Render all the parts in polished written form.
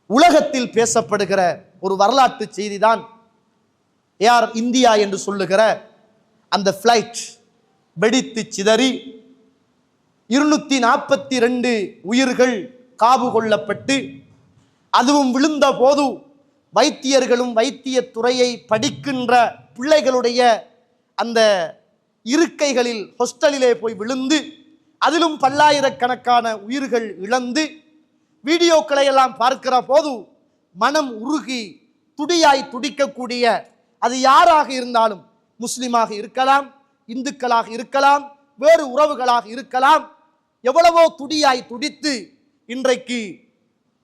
உலகத்தில் பேசப்படுகிற ஒரு வரலாற்று செய்திதான் ஏர் இந்தியா என்று சொல்லுகிற அந்த ஃப்ளைட் வெடித்து சிதறி 242 உயிர்கள் காவு கொள்ளப்பட்டு, அதுவும் விழுந்த போது வைத்தியர்களும் வைத்திய துறையை படிக்கின்ற பிள்ளைகளுடைய அந்த இருக்கைகளில் ஹாஸ்டலிலே போய் விழுந்து, அதிலும் பல்லாயிரக்கணக்கான உயிர்கள் இழந்து, வீடியோக்களை எல்லாம் பார்க்கிற போது மனம் உருகி துடியாய் துடிக்கக்கூடிய, அது யாராக இருந்தாலும், முஸ்லிமாக இருக்கலாம், இந்துக்களாக இருக்கலாம், வேறு உறவுகளாக இருக்கலாம், எவ்வளவோ துடியாய் துடித்து இன்றைக்கு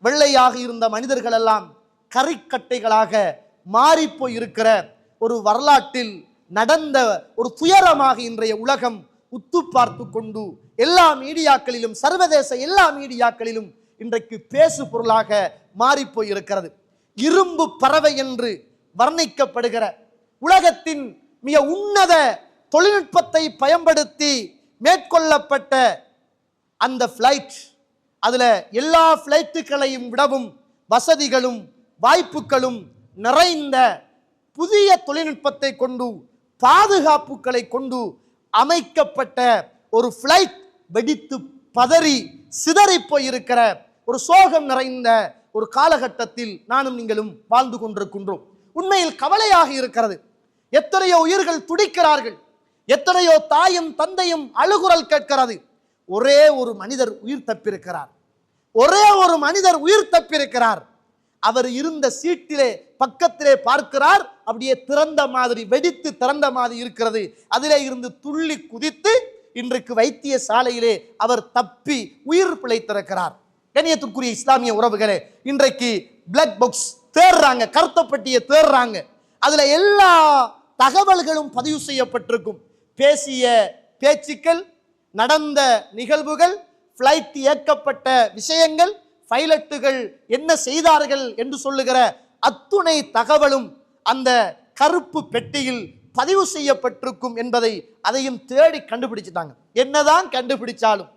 வெள்ளையாக இருந்த மனிதர்கள் எல்லாம் கறிக்கட்டைகளாக மாறிப்போய் இருக்கிற ஒரு வரலாற்றில் நடந்த ஒரு துயரமாக இன்றைய உலகம் உத்து பார்த்து கொண்டு எல்லா மீடியாக்களிலும், சர்வதேச எல்லா மீடியாக்களிலும் இன்றைக்கு பேசு பொருளாக மாறிப்போய் இருக்கிறது. இரும்பு பறவை என்று வர்ணிக்கப்படுகிற உலகத்தின் மிக உன்னத தொழில்நுட்பத்தை பயன்படுத்தி மேற்கொள்ளப்பட்ட அந்த ஃப்ளைட், அதுல எல்லா ஃப்ளைட்டுகளையும் விடவும் வசதிகளும் வாய்ப்புகளும் நிறைந்த புதிய தொழில்நுட்பத்தை கொண்டு, பாதுகாப்புகளை கொண்டு அமைக்கப்பட்ட ஒரு ஃப்ளைட் வெடித்து பதறி சிதறி போயிருக்கிற ஒரு சோகம் நிறைந்த ஒரு காலகட்டத்தில் நானும் நீங்களும் வாழ்ந்து கொண்டிருக்கின்றோம். உண்மையில் கவலையாக இருக்கிறது. எத்தனையோ உயிர்கள் துடிக்கிறார்கள், எத்தனையோ தாயும் தந்தையும் அழுகுரல் கேட்கிறது. ஒரே ஒரு மனிதர் உயிர் தப்பியிருக்கிறார், ஒரே ஒரு மனிதர் உயிர் தப்பியிருக்கிறார். அவர் இருந்த சீட்டிலே பக்கத்திலே பார்க்கிறார், அப்படியே திறந்த மாதிரி, வெடித்து திறந்த மாதிரி இருக்கிறது. அதிலே இருந்து துள்ளி குதித்து இன்றைக்கு வைத்திய சாலையிலே அவர் தப்பி உயிர் பிழைத்திருக்கிறார். கண்ணியத்திற்குரிய இஸ்லாமிய உறவுகளே, இன்றைக்கு பிளாக் பாக்ஸ் தேடுறாங்க, கருத்தப்பட்டியை தேடுறாங்க. அதுல எல்லா தகவல்களும் பதிவு செய்யப்பட்டிருக்கும். பேசிய பேச்சுக்கள், நடந்த நிகழ்வுகள், ஃப்ளைட் இயக்கப்பட்ட விஷயங்கள், பைலட்டுகள் என்ன செய்தார்கள் என்று சொல்லுகிற அத்துணை தகவலும் அந்த கருப்பு பெட்டியில் பதிவு செய்யப்பட்டிருக்கும் என்பதை அதையும் தேடி கண்டுபிடிச்சிட்டாங்க. என்னதான் கண்டுபிடிச்சாலும்,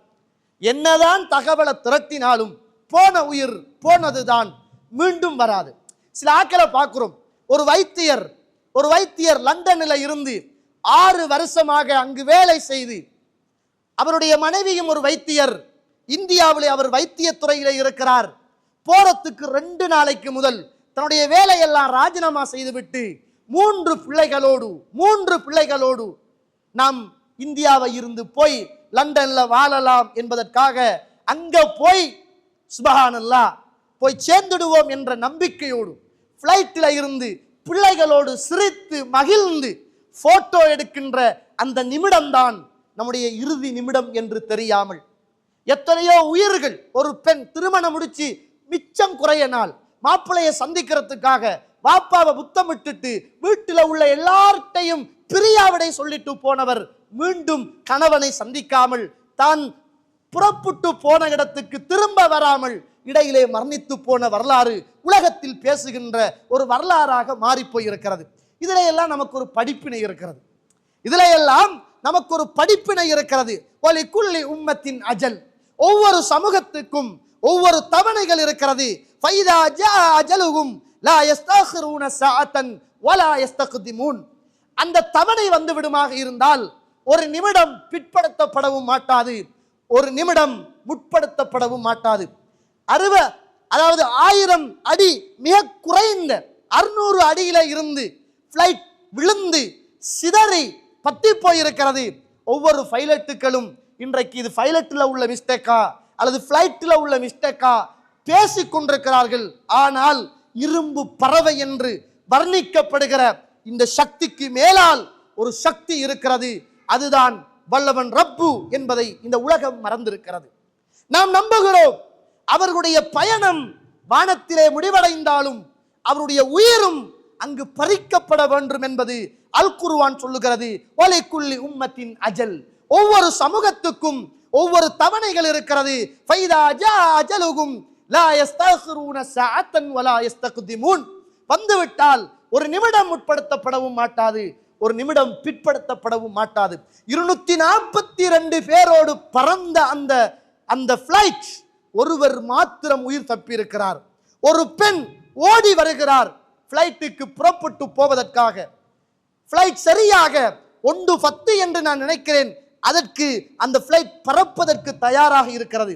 என்னதான் தகவலை திரட்டினாலும் போன உயிர் போனதுதான், மீண்டும் வராது. சில ஆட்களை பார்க்கிறோம். ஒரு வைத்தியர் லண்டனில் இருந்து 6 வருஷமாக அங்கு வேலை செய்து, அவருடைய மனைவியும் ஒரு வைத்தியர், இந்தியாவிலே அவர் வைத்திய துறையிலே இருக்கிறார். போறதுக்கு 2 நாளைக்கு முதல் தன்னுடைய வேலையெல்லாம் ராஜினாமா செய்துவிட்டு 3 பிள்ளைகளோடு நாம் இந்தியாவை இருந்து போய் லண்டன்ல வாழலாம் என்பதற்காக அங்க போய் சுப்ஹானல்லாஹ் போய் சேர்ந்துடுவோம் என்ற நம்பிக்கையோடு ஃப்ளைட்டில் இருந்து பிள்ளைகளோடு சிரித்து மகிழ்ந்து போட்டோ எடுக்கின்ற அந்த நிமிடம்தான் நம்முடைய இறுதி நிமிடம் என்று தெரியாமல் எத்தனையோ உயிர்கள். ஒரு பெண் திருமணம் முடிச்சு மிச்சம் குறைய நாள் மாப்பிள்ளையை சந்திக்கிறதுக்காக வாப்பாவை புத்தமிட்டுட்டு வீட்டில் உள்ள எல்லார்ட்டையும் பிரியாவிடை சொல்லிட்டு போனவர் மீண்டும் கணவனை சந்திக்காமல், தான் புறப்பட்டு போன இடத்துக்கு திரும்ப வராமல் இடையிலே மரணித்து போன வரலாறு உலகத்தில் பேசுகின்ற ஒரு வரலாறாக மாறி போயிருக்கிறது. இதிலே எல்லாம் நமக்கு ஒரு படிப்பினை இருக்கிறது. ஒலிக்குள்ளி உம்மத்தின் அஜல், ஒவ்வொரு சமூகத்துக்கும் ஒவ்வொரு தவணைகள் இருக்கிறது. ஃபைதா ஜா அஜலுஹும் லா யஸ்தகிரூன ஸஅத்தன் வலா யஸ்தக்திமூன். அந்த தவணை வந்து விடுமாக இருந்தால் ஒரு நிமிடம் பிற்படுத்தப்படவும் மாட்டாது, ஒரு நிமிடம் முற்படுத்தப்படவும் மாட்டாது. 1000 அடி மிக குறைந்த 600 அடியில இருந்து ஃப்ளைட் விழுந்து சிதறி பத்தி போயிருக்கிறது. ஒவ்வொரு பைலட்டுகளும் இன்றைக்கு இது பைலட்டில் உள்ள மிஸ்டேக்கா அல்லது ஃப்ளைட்டில் உள்ள மிஸ்டேக்கா பேசிக் கொண்டிருக்கிறார்கள். ஆனால் இரும்பு பறவை என்று வர்ணிக்கப்படுகிற இந்த சக்திக்கு மேலால் ஒரு சக்தி இருக்கிறது. அதுதான் வல்லவன் ரப்பு என்பதை இந்த உலகம் மறந்திருக்கிறது. நாம் நம்புகிறோம் அவர்களுடைய பயணம் வானத்திலே முடிவடைந்தாலும் அவருடைய உயிரும் அங்கு பறிக்கப்பட வேண்டும் என்பது அல் குர்ஆன் சொல்லுகிறது. ஒலிக்குள்ளி உம்மத்தின் அஜல், ஒவ்வொரு சமூகத்துக்கும் ஒவ்வொரு தவணைகள் இருக்கிறது. ஃபைதா ஜா அஜலுஹும் லா யஸ்தகிரூன ஸஅத்தன் வலா யஸ்தக்திமூன். வந்துவிட்டால் ஒரு நிமிடம் முற்படுத்தப்படவும் மாட்டாது, ஒரு நிமிடம் பிற்படுத்தப்படவும் மாட்டாது. 242 பேரோடு பறந்த அந்த ஃப்ளைட் ஒருவர் மாத்திரம் உயிர் தப்பியிருக்கிறார். ஒரு பெண் ஓடி வருகிறார் பிளைட்டுக்கு புறப்பட்டு போவதற்காக. பிளைட் சரியாக 1:10 என்று நான் நினைக்கிறேன், அதற்கு அந்த பிளைட் பறப்பதற்கு தயாராக இருக்கிறது.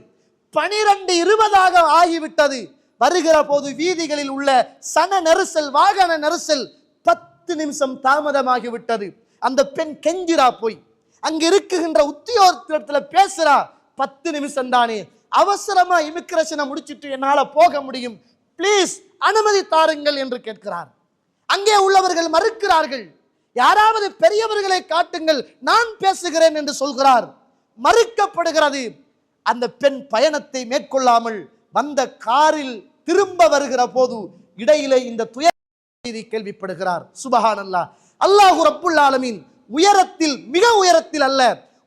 12:20 ஆகிவிட்டது. வருகிற போது வீதிகளில் உள்ள சன நெரிசல், வாகன நெரிசல் 10 நிமிஷம் தாமதமாகிவிட்டது. அந்த பெண் கெஞ்சிரா, போய் அங்க இருக்குகின்ற உத்தியோகத்தில் பேசுறா, 10 நிமிஷம் தானே, அவசரமா இமிகிரேஷனை முடிச்சிட்டு என்னால போக முடியும், பிளீஸ் அனுமதி தாருங்கள் என்று கேட்கிறார். அங்கே உள்ளவர்கள் மறுக்கிறார்கள். யாராவது பெரியவர்களை காட்டுங்கள், நான் பேசுகிறேன் என்று சொல்கிறார். மறுக்கப்படுகிறது. அந்த பெண் பயணத்தை மேற்கொள்ளாமல் வந்த காரில் திரும்ப வருகிற போது இடையிலே இந்த துயர செய்தி கேள்விப்படுகிறார். சுபஹானல்லாஹ். அல்லாஹு ரப்புல் ஆலமீன் உயரத்தில், மிக உயரத்தில் அல்ல,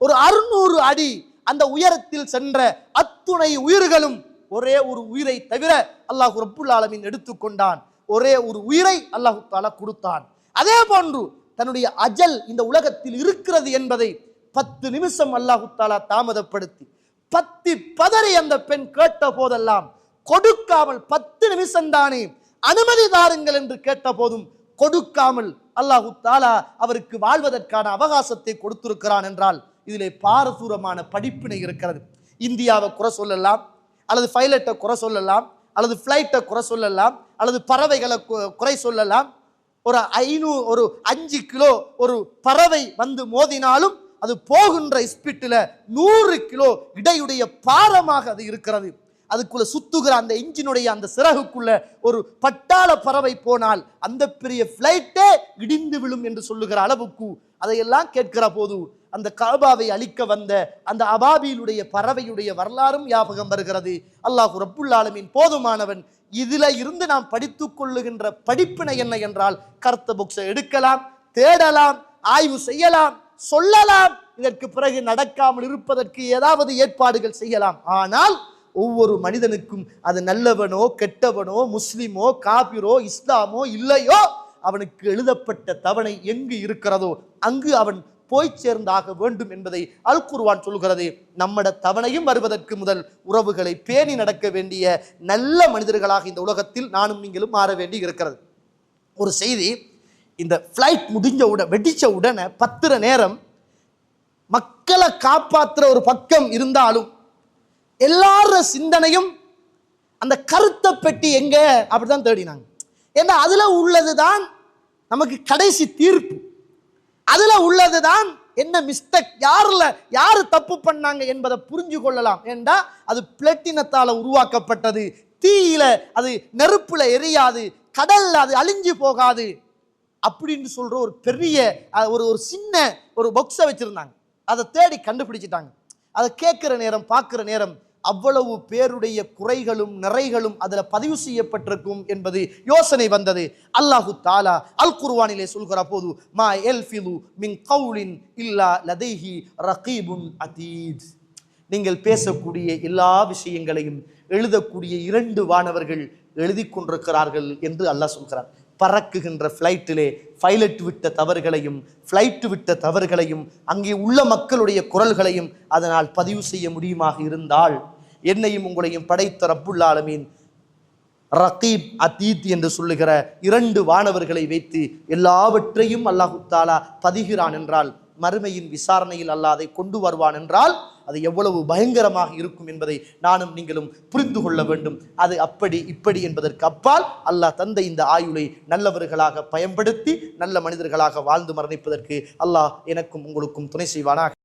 ஒரு 600 அடி அந்த உயரத்தில் சென்ற அத்துணை உயிர்களும் ஒரே ஒரு உயிரை தவிர அல்லாஹு ரப்புல் ஆலமீன் எடுத்துக்கொண்டான். ஒரே ஒரு உயிரை அல்லாஹு தஆலா கொடுத்தான். அதே போன்று தன்னுடைய அஜல் இந்த உலகத்தில் இருக்கிறது என்பதை 10 நிமிஷம் அல்லாஹு தஆலா தாமதப்படுத்தி பத்தி பதறி அந்த பெண் கேட்ட போதெல்லாம் கொடுக்காமல், 10 நிமிஷம் தானே, அனுமதி தாருங்கள் என்று கேட்ட போதும் கொடுக்காமல் அல்லாஹு தஆலா அவருக்கு வாழ்வதற்கான அவகாசத்தை கொடுத்திருக்கிறான் என்றால் இதிலே பாரதூரமான படிப்பினை இருக்கிறது. இந்தியாவை குறை சொல்லலாம், அல்லது பைலட்டை குறை சொல்லலாம், அல்லது பிளைட்டை குறை சொல்லலாம், அல்லது பறவைகளை குறை சொல்லலாம். ஒரு 5 கிலோ ஒரு பறவை வந்து மோதினாலும் அது போகின்ற ஸ்பீட்டில் 100 கிலோ இடையுடைய பாரமாக அது இருக்கிறது. அதுக்குள்ள சுத்துகிற அந்த இன்ஜினுடைய அந்த சிறகுக்குள்ள ஒரு பட்டாள பறவை போனால் அந்த பெரிய பிளைட்டே இடிந்து விழும் என்று சொல்லுகிற அளவுக்கு அதையெல்லாம் கேட்கிற போது அந்த காபாவை அழிக்க வந்த அந்த அபாபிலுடைய பறவையுடைய வரலாறும் ஞாபகம் வருகிறது. அல்லாஹு ரப்புல் ஆலமீன் போதுமானவன். இதுல இருந்து நாம் படித்துக் கொள்ளுகின்ற படிப்பினை என்ன என்றால், கருத்த புக்ஸை எடுக்கலாம், தேடலாம், ஆய்வு செய்யலாம், சொல்லலாம். இதற்கு பிறகு நடக்காமல் இருப்பதற்கு ஏதாவது ஏற்பாடுகள் செய்யலாம். ஆனால் ஒவ்வொரு மனிதனுக்கும் அது நல்லவனோ கெட்டவனோ, முஸ்லிமோ காபிரோ இஸ்லாமோ இல்லையோ, அவனுக்கு எழுதப்பட்ட தவணை எங்கு இருக்கிறதோ அங்கு அவன் போய் சேர்ந்தாக வேண்டும் என்பதை அல் குர்ஆன் சொல்கிறது. நம்மட தவணையும் வருவதற்கு முதல் உறவுகளை பேணி நடக்க வேண்டிய நல்ல மனிதர்களாக இந்த உலகத்தில் நானும் நீங்களும் மாற வேண்டி இருக்கிறது. ஒரு செய்தி, இந்த பிளைட் முடிஞ்ச உடனே, வெடிச்ச உடனே பத்திர நேரம் மக்களை காப்பாற்றுற ஒரு பக்கம் இருந்தாலும் எல்லார சிந்தனையும் அந்த கருத்த பெட்டி எங்க அப்படிதான் தேடினாங்க. ஏன்னா அதுல உள்ளதுதான் நமக்கு கடைசி தீர்ப்பு. அதுல உள்ளதுதான் என்ன மிஸ்டேக், யாரு தப்பு பண்ணாங்க என்பதை புரிஞ்சு கொள்ளலாம். ஏண்டா அது பிளாட்டினத்தால உருவாக்கப்பட்டது, தீயில அது நெருப்புல எரியாது, கடல்ல அது அழிஞ்சு போகாது அப்படின்னு சொல்ற ஒரு பெரிய ஒரு சின்ன ஒரு பாக்ஸை வச்சிருந்தாங்க. அதை தேடி கண்டுபிடிச்சிட்டாங்க. அதை கேட்கிற நேரம், பார்க்கிற நேரம் அவ்வளவு பேருடைய குறைகளும் நிறைகளும் அதுல பதிவு செய்யப்பட்டிருக்கும் என்பது யோசனை வந்தது. அல்லாஹு தஆலா அல் குர்ஆனிலே சொல்கிற போது, மா யல்ஃபிது மின் கௌலின் இல்லா லதைஹி ரகீபுன் அதீத், நீங்கள் பேசக்கூடிய எல்லா விஷயங்களையும் எழுதக்கூடிய 2 வானவர்கள் எழுதி கொண்டிருக்கிறார்கள் என்று அல்லாஹ் சொல்கிறார். பறக்குகின்ற ஃப்ளைட்டிலே பைலட் விட்ட தவறுகளையும் ஃப்ளைட் விட்ட தவறுகளையும் அங்கே உள்ள மக்களுடைய குரல்களையும் அதனால் பதிவு செய்ய முடியுமாக இருந்தால், என்னையும் உங்களையும் படைத்த ரப்புல் ஆலமீன் ரகீப் அதீத் என்று சொல்லுகிற 2 வானவர்களை வைத்து எல்லாவற்றையும் அல்லாஹு தஆலா பதிகிறான் என்றால், மறுமையின் விசாரணையில் அல்லாஹ் அதை கொண்டு வருவான் என்றால் அது எவ்வளவு பயங்கரமாக இருக்கும் என்பதை நானும் நீங்களும் புரிந்து கொள்ள வேண்டும். அது அப்படி இப்படி என்பதற்கு அப்பால் அல்லாஹ் தந்த இந்த ஆயுளை நல்லவர்களாக பயன்படுத்தி நல்ல மனிதர்களாக வாழ்ந்து மரணிப்பதற்கு அல்லாஹ் எனக்கும் உங்களுக்கும் துணை செய்வானாக.